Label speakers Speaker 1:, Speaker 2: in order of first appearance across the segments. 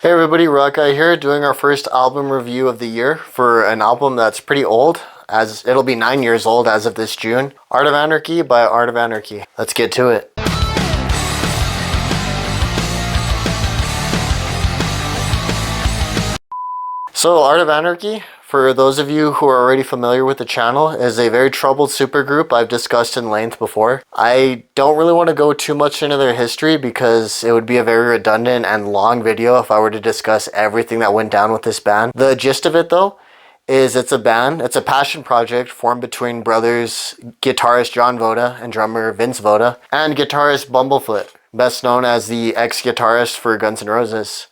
Speaker 1: Hey everybody, Rock Guy here, doing our first album review of the year for an album that's pretty old, as it'll be 9 years old as of this June. Art of Anarchy by Art of Anarchy. Let's get to it. So Art of Anarchy, for those of you who are already familiar with the channel, is a very troubled supergroup I've discussed in length before. I don't really want to go too much into their history because it would be a very redundant and long video if I were to discuss everything that went down with this band. The gist of it though is it's a passion project formed between brothers guitarist John Voda and drummer Vince Voda, and guitarist Bumblefoot, best known as the ex-guitarist for Guns N' Roses.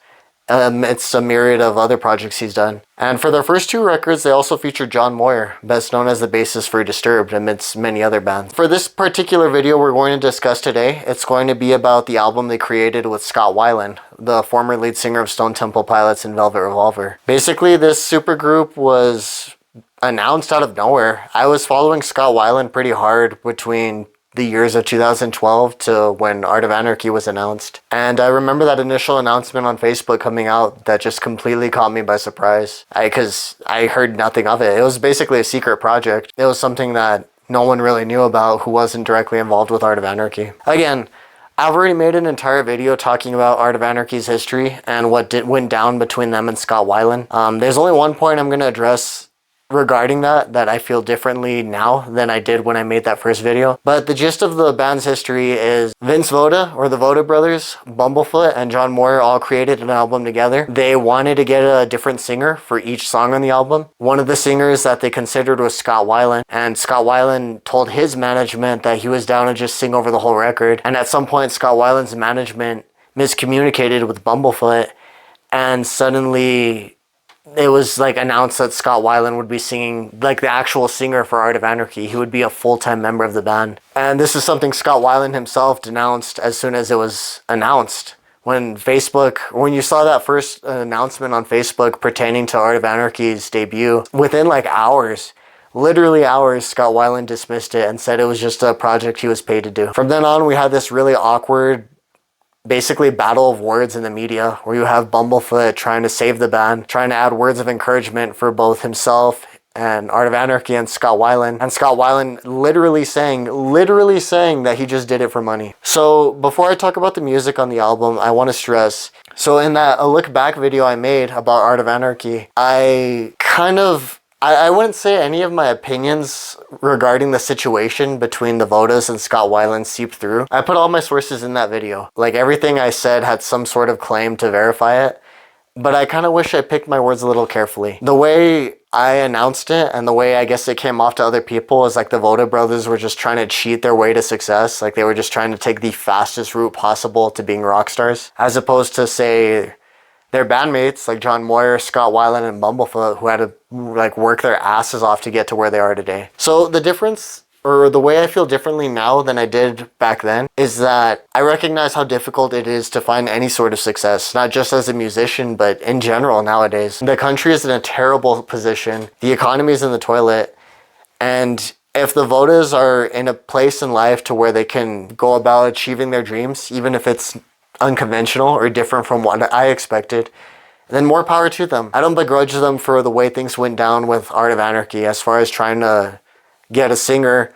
Speaker 1: It's a myriad of other projects he's done. And for their first two records, they also featured John Moyer, best known as the bassist for Disturbed, amidst many other bands. For this particular video we're going to discuss today, it's going to be about the album they created with Scott Weiland, the former lead singer of Stone Temple Pilots and Velvet Revolver. Basically, this supergroup was announced out of nowhere. I was following Scott Weiland pretty hard between the years of 2012 to when Art of Anarchy was announced. And I remember that initial announcement on Facebook coming out that just completely caught me by surprise. Because I heard nothing of it. It was basically a secret project. It was something that no one really knew about who wasn't directly involved with Art of Anarchy. Again, I've already made an entire video talking about Art of Anarchy's history and what went down between them and Scott Weiland. There's only one point I'm going to address regarding that I feel differently now than I did when I made that first video. But the gist of the band's history is Vince Voda, or the Voda brothers, Bumblefoot, and John Moyer all created an album together. They wanted to get a different singer for each song on the album. One of the singers that they considered was Scott Weiland, and Scott Weiland told his management that he was down to just sing over the whole record. And at some point, Scott Weiland's management miscommunicated with Bumblefoot, and suddenly it was like announced that Scott Weiland would be singing, like the actual singer for Art of Anarchy. He would be a full-time member of the band. And this is something Scott Weiland himself denounced as soon as it was announced. When you saw that first announcement on Facebook pertaining to Art of Anarchy's debut, within like hours, literally hours, Scott Weiland dismissed it and said it was just a project he was paid to do. From then on, we had this really awkward, basically battle of words in the media, where you have Bumblefoot trying to save the band, trying to add words of encouragement for both himself and Art of Anarchy and Scott Weiland, and Scott Weiland literally saying that he just did it for money. So before I talk about the music on the album, I want to stress, so in that a look back video I made about Art of Anarchy, I wouldn't say any of my opinions regarding the situation between the Vodas and Scott Weiland seeped through. I put all my sources in that video. Like, everything I said had some sort of claim to verify it, but I kind of wish I picked my words a little carefully. The way I announced it and the way I guess it came off to other people is like the Voda brothers were just trying to cheat their way to success. Like, they were just trying to take the fastest route possible to being rock stars, as opposed to, say, their bandmates like John Moyer, Scott Weiland, and Bumblefoot, who had to like work their asses off to get to where they are today. So the difference, or the way I feel differently now than I did back then, is that I recognize how difficult it is to find any sort of success, not just as a musician, but in general nowadays. The country is in a terrible position. The economy is in the toilet. And if the Vodas are in a place in life to where they can go about achieving their dreams, even if it's unconventional or different from what I expected, then more power to them. I don't begrudge them for the way things went down with Art of Anarchy, as far as trying to get a singer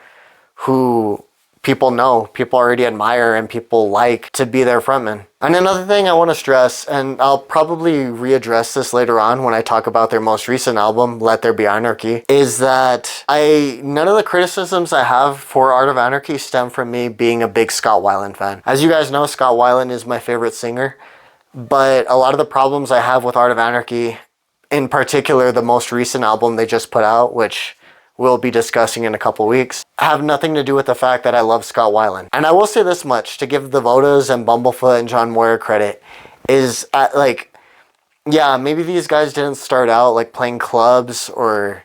Speaker 1: who people know, people already admire, and people like to be their frontman. And another thing I want to stress, and I'll probably readdress this later on when I talk about their most recent album, Let There Be Anarchy, is that none of the criticisms I have for Art of Anarchy stem from me being a big Scott Weiland fan. As you guys know, Scott Weiland is my favorite singer, but a lot of the problems I have with Art of Anarchy, in particular the most recent album they just put out, which we'll be discussing in a couple weeks, have nothing to do with the fact that I love Scott Weiland. And I will say this much, to give the Vodas and Bumblefoot and John Moyer credit, is yeah, maybe these guys didn't start out like playing clubs or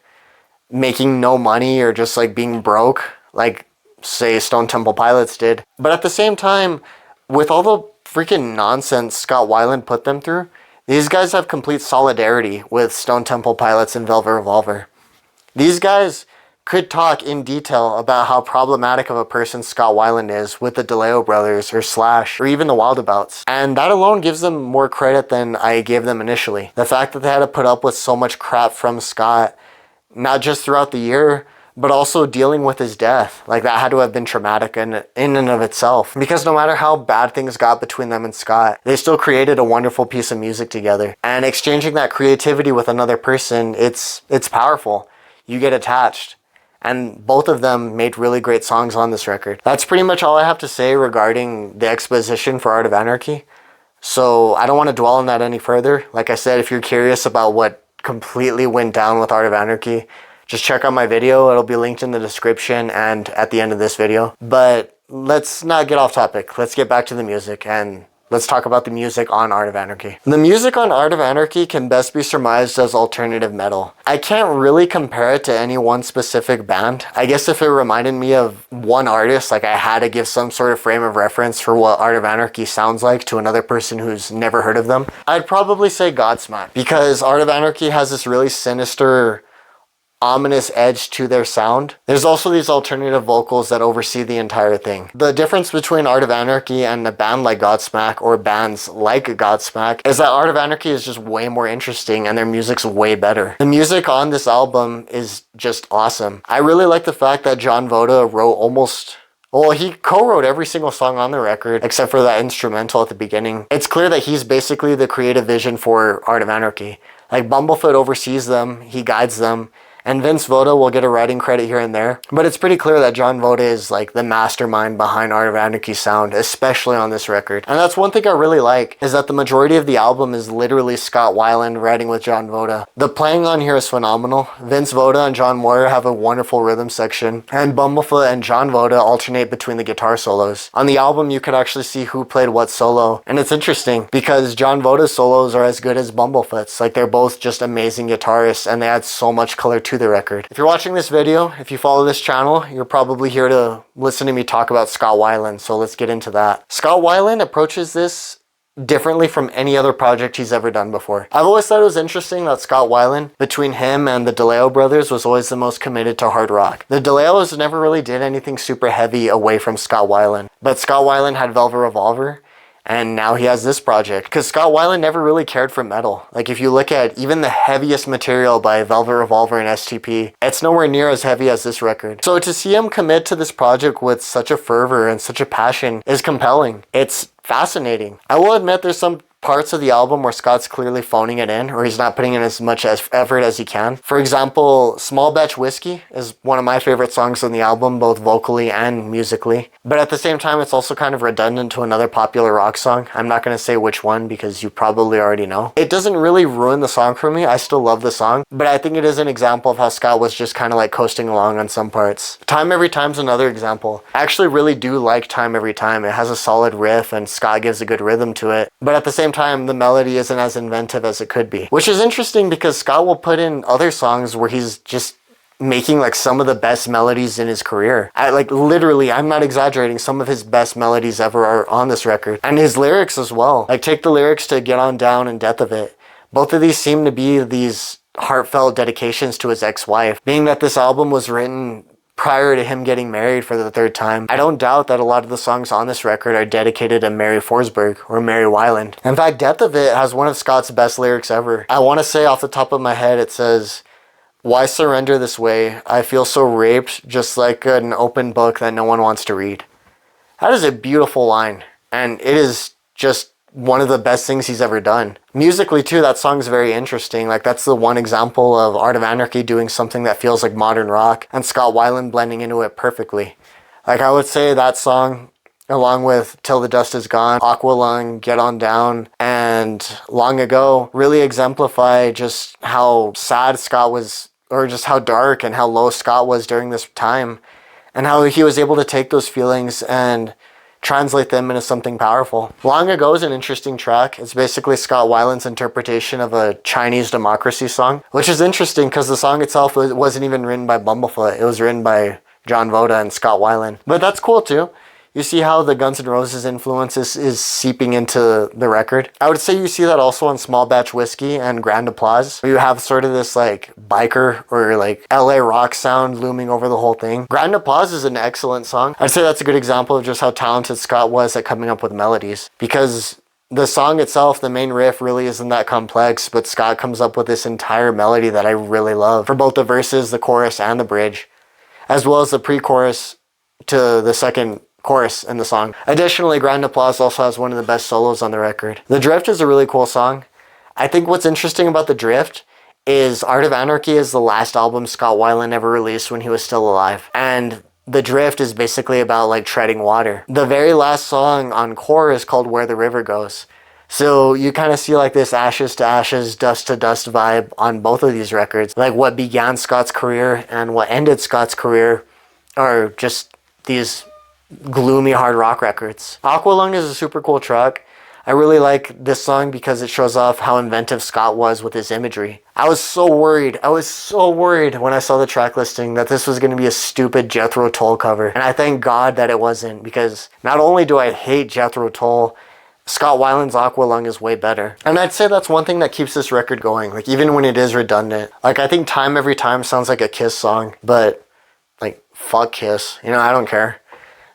Speaker 1: making no money or just like being broke, like say Stone Temple Pilots did. But at the same time, with all the freaking nonsense Scott Weiland put them through, these guys have complete solidarity with Stone Temple Pilots and Velvet Revolver. These guys could talk in detail about how problematic of a person Scott Weiland is with the DeLeo brothers or Slash or even the Wildabouts. And that alone gives them more credit than I gave them initially. The fact that they had to put up with so much crap from Scott, not just throughout the year, but also dealing with his death. Like, that had to have been traumatic in and of itself. Because no matter how bad things got between them and Scott, they still created a wonderful piece of music together. And exchanging that creativity with another person, it's powerful. You get attached. And both of them made really great songs on this record. That's pretty much all I have to say regarding the exposition for Art of Anarchy. So I don't want to dwell on that any further. Like I said, if you're curious about what completely went down with Art of Anarchy, just check out my video. It'll be linked in the description and at the end of this video. But let's not get off topic. Let's get back to the music and let's talk about the music on Art of Anarchy. The music on Art of Anarchy can best be surmised as alternative metal. I can't really compare it to any one specific band. I guess if it reminded me of one artist, like I had to give some sort of frame of reference for what Art of Anarchy sounds like to another person who's never heard of them, I'd probably say Godsmack, because Art of Anarchy has this really sinister, ominous edge to their sound. There's also these alternative vocals that oversee the entire thing. The difference between Art of Anarchy and a band like Godsmack or bands like Godsmack is that Art of Anarchy is just way more interesting and their music's way better. The music on this album is just awesome. I really like the fact that John Voda he co-wrote every single song on the record except for that instrumental at the beginning. It's clear that he's basically the creative vision for Art of Anarchy. Like, Bumblefoot oversees them, he guides them, and Vince Voda will get a writing credit here and there. But it's pretty clear that John Voda is like the mastermind behind Art of Anarchy's sound, especially on this record. And that's one thing I really like, is that the majority of the album is literally Scott Weiland writing with John Voda. The playing on here is phenomenal. Vince Voda and John Moyer have a wonderful rhythm section, and Bumblefoot and John Voda alternate between the guitar solos. On the album, you could actually see who played what solo, and it's interesting because John Voda's solos are as good as Bumblefoot's. Like, they're both just amazing guitarists, and they add so much color to the record. If you're watching this video, if you follow this channel, you're probably here to listen to me talk about Scott Weiland, so let's get into that. Scott Weiland approaches this differently from any other project he's ever done before. I've always thought it was interesting that Scott Weiland, between him and the DeLeo brothers, was always the most committed to hard rock. The DeLeos never really did anything super heavy away from Scott Weiland, but Scott Weiland had Velvet Revolver, and now he has this project. Because Scott Weiland never really cared for metal. Like, if you look at even the heaviest material by Velvet Revolver and STP, it's nowhere near as heavy as this record. So to see him commit to this project with such a fervor and such a passion is compelling. It's fascinating. I will admit there's some parts of the album where Scott's clearly phoning it in, or he's not putting in as much effort as he can. For example, Small Batch Whiskey is one of my favorite songs on the album, both vocally and musically. But at the same time, it's also kind of redundant to another popular rock song. I'm not going to say which one because you probably already know. It doesn't really ruin the song for me. I still love the song, but I think it is an example of how Scott was just kind of like coasting along on some parts. Time Every Time's another example. I actually really do like Time Every Time. It has a solid riff and Scott gives a good rhythm to it. But at the same time, the melody isn't as inventive as it could be. Which is interesting because Scott will put in other songs where he's just making like some of the best melodies in his career. Literally, I'm not exaggerating, some of his best melodies ever are on this record. And his lyrics as well. Like, take the lyrics to Get On Down and Death of It. Both of these seem to be these heartfelt dedications to his ex-wife. Being that this album was written prior to him getting married for the third time, I don't doubt that a lot of the songs on this record are dedicated to Mary Forsberg or Mary Weiland. In fact, Death of It has one of Scott's best lyrics ever. I want to say off the top of my head, it says, "Why surrender this way? I feel so raped, just like an open book that no one wants to read." That is a beautiful line, and it is just one of the best things he's ever done. Musically too, that song's very interesting. Like, that's the one example of Art of Anarchy doing something that feels like modern rock and Scott Weiland blending into it perfectly. Like, I would say that song, along with Till the Dust Is Gone, Aqualung, Get On Down, and Long Ago, really exemplify just how sad Scott was, or just how dark and how low Scott was during this time, and how he was able to take those feelings and translate them into something powerful. Long Ago is an interesting track. It's basically Scott Weiland's interpretation of a Chinese democracy song, which is interesting because the song itself wasn't even written by Bumblefoot. It was written by John Voda and Scott Weiland. But that's cool too. you see how the Guns N' Roses influence is seeping into the record. I would say you see that also on Small Batch Whiskey and Grand Applause. You have sort of this like biker or like LA rock sound looming over the whole thing. Grand Applause is an excellent song. I'd say that's a good example of just how talented Scott was at coming up with melodies, because the song itself, the main riff, really isn't that complex, but Scott comes up with this entire melody that I really love for both the verses, the chorus, and the bridge, as well as the pre-chorus to the second chorus in the song. Additionally, Grand Applause also has one of the best solos on the record. The Drift is a really cool song. I think what's interesting about The Drift is Art of Anarchy is the last album Scott Weiland ever released when he was still alive. And The Drift is basically about like treading water. The very last song on core is called Where the River Goes. So you kind of see like this ashes to ashes, dust to dust vibe on both of these records. Like what began Scott's career and what ended Scott's career are just these gloomy hard rock records. Aqualung is a super cool track. I really like this song because it shows off how inventive Scott was with his imagery. I was so worried when I saw the track listing that this was going to be a stupid Jethro Tull cover. And I thank God that it wasn't, because not only do I hate Jethro Tull, Scott Weiland's Aqualung is way better. And I'd say that's one thing that keeps this record going, like even when it is redundant. Like I think Time Every Time sounds like a Kiss song, but like fuck Kiss, you know, I don't care.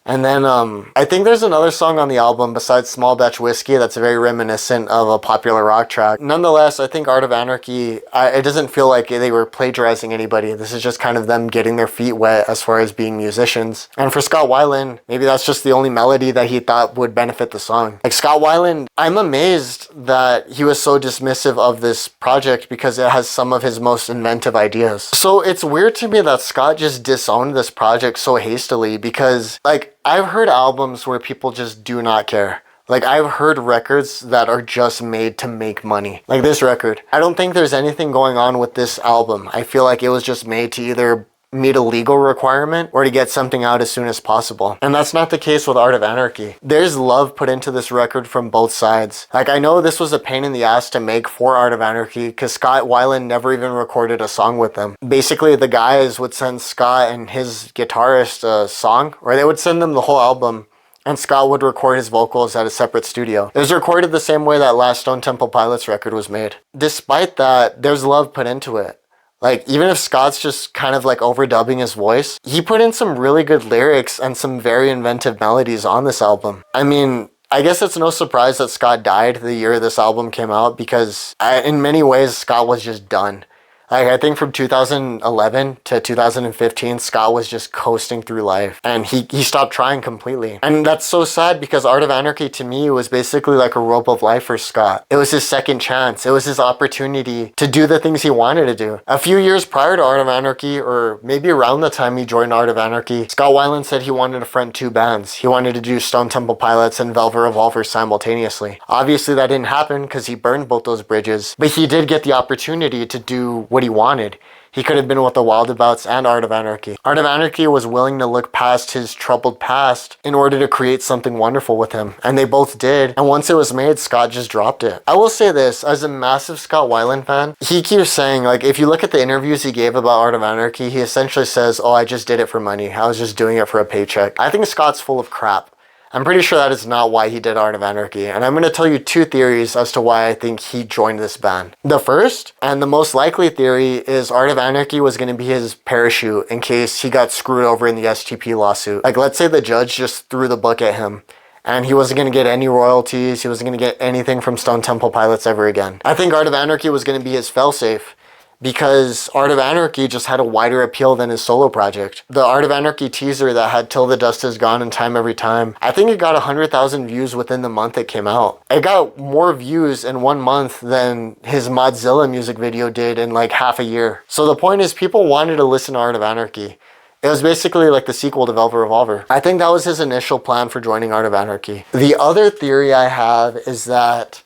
Speaker 1: And then I think there's another song on the album besides Small Batch Whiskey that's very reminiscent of a popular rock track. Nonetheless, I think Art of Anarchy, it doesn't feel like they were plagiarizing anybody. This is just kind of them getting their feet wet as far as being musicians. And for Scott Weiland, maybe that's just the only melody that he thought would benefit the song. Like Scott Weiland, I'm amazed that he was so dismissive of this project because it has some of his most inventive ideas. So it's weird to me that Scott just disowned this project so hastily, because like I've heard albums where people just do not care. Like I've heard records that are just made to make money. Like this record. I don't think there's anything going on with this album. I feel like it was just made to either meet a legal requirement or to get something out as soon as possible. And that's not the case with Art of Anarchy. There's love put into this record from both sides. Like I know this was a pain in the ass to make for Art of Anarchy because Scott Weiland never even recorded a song with them. Basically the guys would send Scott and his guitarist a song, or they would send them the whole album, and Scott would record his vocals at a separate studio. It was recorded the same way that last Stone Temple Pilots record was made. Despite that, there's love put into it. Like, even if Scott's just kind of like overdubbing his voice, he put in some really good lyrics and some very inventive melodies on this album. I mean, I guess it's no surprise that Scott died the year this album came out, because in many ways, Scott was just done. Like, I think from 2011 to 2015, Scott was just coasting through life, and he stopped trying completely. And that's so sad, because Art of Anarchy to me was basically like a rope of life for Scott. It was his second chance. It was his opportunity to do the things he wanted to do. A few years prior to Art of Anarchy, or maybe around the time he joined Art of Anarchy, Scott Weiland said he wanted to front two bands. He wanted to do Stone Temple Pilots and Velvet Revolver simultaneously. Obviously that didn't happen because he burned both those bridges, but he did get the opportunity to do what he wanted. He could have been with the Wildabouts and Art of Anarchy. Art of Anarchy was willing to look past his troubled past in order to create something wonderful with him. And they both did. And once it was made, Scott just dropped it. I will say this, as a massive Scott Weiland fan, he keeps saying, like, if you look at the interviews he gave about Art of Anarchy, he essentially says, oh, I just did it for money. I was just doing it for a paycheck. I think Scott's full of crap. I'm pretty sure that is not why he did Art of Anarchy, and I'm going to tell you two theories as to why I think he joined this band. The first, and the most likely theory, is Art of Anarchy was going to be his parachute in case he got screwed over in the STP lawsuit. Like, let's say the judge just threw the book at him, and he wasn't going to get any royalties, he wasn't going to get anything from Stone Temple Pilots ever again. I think Art of Anarchy was going to be his failsafe, because Art of Anarchy just had a wider appeal than his solo project. The Art of Anarchy teaser that had Till the Dust Is Gone and Time Every Time, I think it got 100,000 views within the month it came out. It got more views in 1 month than his Modzilla music video did in like half a year. So the point is, people wanted to listen to Art of Anarchy. It was basically like the sequel to Velvet Revolver. I think that was his initial plan for joining Art of Anarchy. The other theory I have is that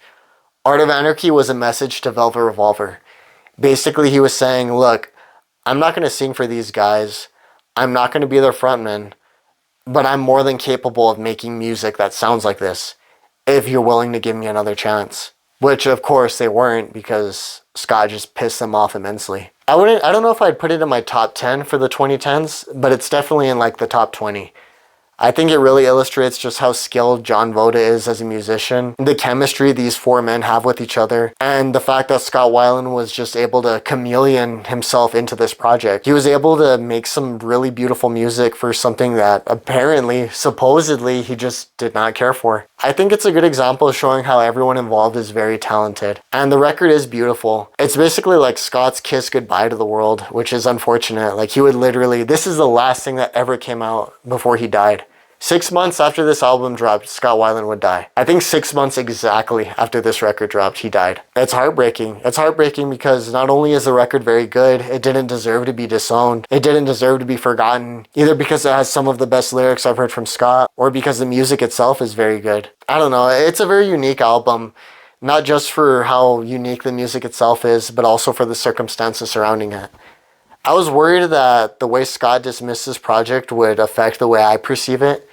Speaker 1: Art of Anarchy was a message to Velvet Revolver. Basically, he was saying, look, I'm not going to sing for these guys. I'm not going to be their frontman, but I'm more than capable of making music that sounds like this if you're willing to give me another chance. Which, of course, they weren't, because Scott just pissed them off immensely. I don't know if I'd put it in my top 10 for the 2010s, but it's definitely in like the top 20. I think it really illustrates just how skilled John Voda is as a musician, the chemistry these four men have with each other, and the fact that Scott Weiland was just able to chameleon himself into this project. He was able to make some really beautiful music for something that apparently, supposedly, he just did not care for. I think it's a good example of showing how everyone involved is very talented. And the record is beautiful. It's basically like Scott's kiss goodbye to the world, which is unfortunate. Like, he would literally, this is the last thing that ever came out before he died. 6 months after this album dropped, Scott Weiland would die. I think 6 months exactly after this record dropped, he died. It's heartbreaking. It's heartbreaking because not only is the record very good, it didn't deserve to be disowned. It didn't deserve to be forgotten, either because it has some of the best lyrics I've heard from Scott, or because the music itself is very good. I don't know, it's a very unique album. Not just for how unique the music itself is, but also for the circumstances surrounding it. I was worried that the way Scott dismissed this project would affect the way I perceive it,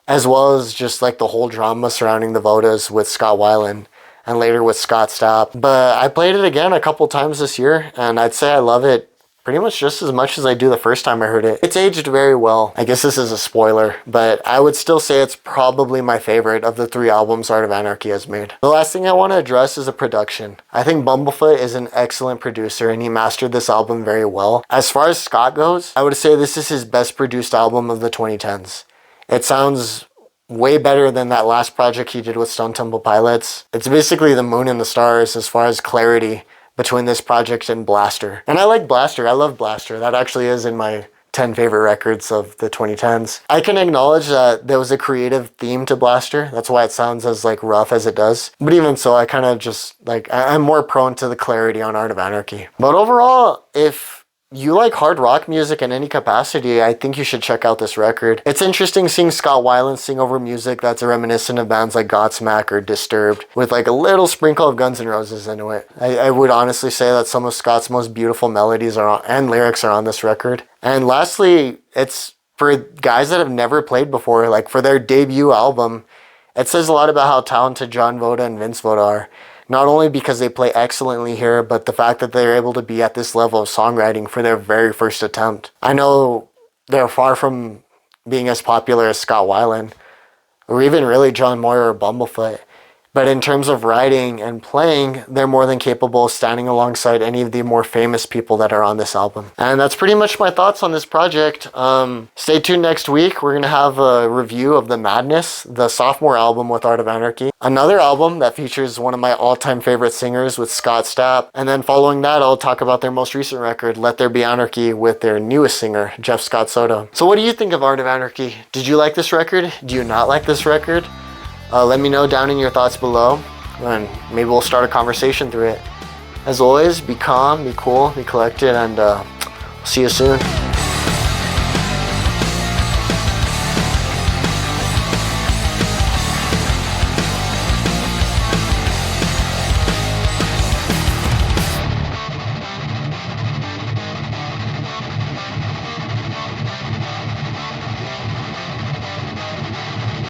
Speaker 1: as well as just like the whole drama surrounding the Vodas with Scott Weiland and later with Scott Stapp. But I played it again a couple times this year, and I'd say I love it pretty much just as much as I do the first time I heard it. It's aged very well. I guess this is a spoiler, but I would still say it's probably my favorite of the 3 albums Art of Anarchy has made. The last thing I want to address is the production. I think Bumblefoot is an excellent producer and he mastered this album very well. As far as Scott goes, I would say this is his best produced album of the 2010s. It sounds way better than that last project he did with Stone Temple Pilots. It's basically the moon and the stars as far as clarity between this project and Blaster. And I like Blaster. I love Blaster. That actually is in my 10 favorite records of the 2010s. I can acknowledge that there was a creative theme to Blaster. That's why it sounds as like rough as it does. But even so, I kind of just like, I'm more prone to the clarity on Art of Anarchy. But overall, if you like hard rock music in any capacity, I think you should check out this record. It's interesting seeing Scott Weiland sing over music that's reminiscent of bands like Godsmack or Disturbed, with like a little sprinkle of Guns N' Roses into it. I would honestly say that some of Scott's most beautiful melodies and lyrics are on this record. And lastly, it's for guys that have never played before, like for their debut album, it says a lot about how talented John Voda and Vince Voda are. Not only because they play excellently here, but the fact that they're able to be at this level of songwriting for their very first attempt. I know they're far from being as popular as Scott Weiland, or even really John Moyer or Bumblefoot. But in terms of writing and playing, they're more than capable of standing alongside any of the more famous people that are on this album. And that's pretty much my thoughts on this project. Stay tuned next week. We're going to have a review of The Madness, the sophomore album with Art of Anarchy. Another album that features one of my all-time favorite singers with Scott Stapp. And then following that, I'll talk about their most recent record, Let There Be Anarchy, with their newest singer, Jeff Scott Soto. So what do you think of Art of Anarchy? Did you like this record? Do you not like this record? Let me know down in your thoughts below, and maybe we'll start a conversation through it. As always, be calm, be cool, be collected, and see you soon.